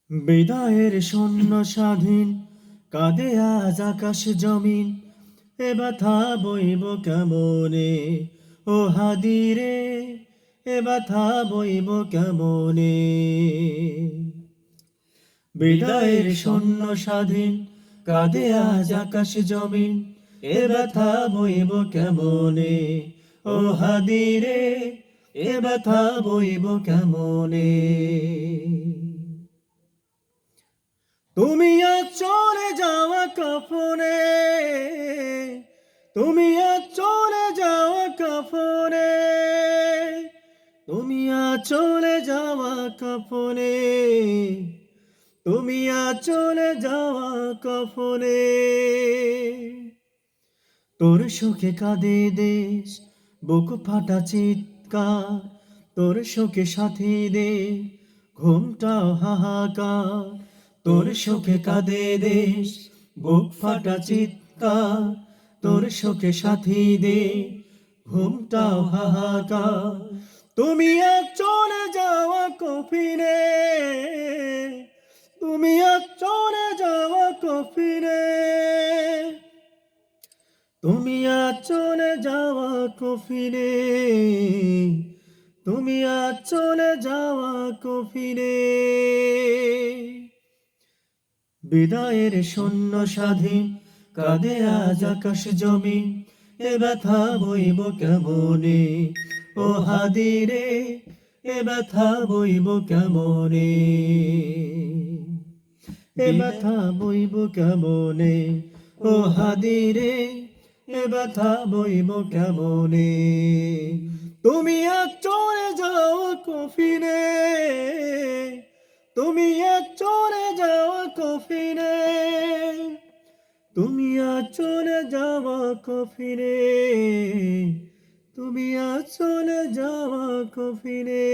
বিদায়ের শূন্য স্বাধীন কাঁদে আজ আকাশ জমিন, এ ব্যথা বইব কেমনে ও হাদিরে, এ ব্যথা বইব কেমনে। বিদায়ের শূন্য স্বাধীন কাঁদে আজ আকাশ জমিন, এ ব্যথা বইব কেমনে ও হাদিরে, এ ব্যথা বইব কেমনে। তুমি আজ চলে যাওয়া কাফনে, তুমি আজ চলে যাওয়া কাফনে, তুমি আজ চলে যাওয়া কাফনে, তুমি আজ চলে যাওয়া কাফনে। তোর শোকে কাঁদে দেশ, বুক ফাটা চিৎকার, তোর শোকে সাথীদের ঘুমটাও হাহাকার। তোর শোকে কাঁদে দেশ, বুক ফাটা চিৎকার, তোর শোকে সাথীদের ঘুমটাও হাহাকার। তুমি আজ চলে যাওয়া কফিনে, তুমি আজ চলে যাওয়া কফিনে, তুমি আজ চলে যাওয়া কফিনে, তুমি আজ চলে যাওয়া কফিনে। বিদায়ের শূন্য স্বাধীন কাঁদে আজ আকাশ জমিন, এ ব্যথা বইব কেমনে ও হাদিরে, এ ব্যথা বইব কেমনে, এ ব্যথা বইব কেমনে ও হাদিরে, এ ব্যথা বইব কেমনে। তুমি আজ চলে যাও কফিনে, তুমি আজ চলে যাও কফিনে, তুমি আজ চলে যাওয়া কফিনে, তুমি আজ চলে যাওয়া কফিনে।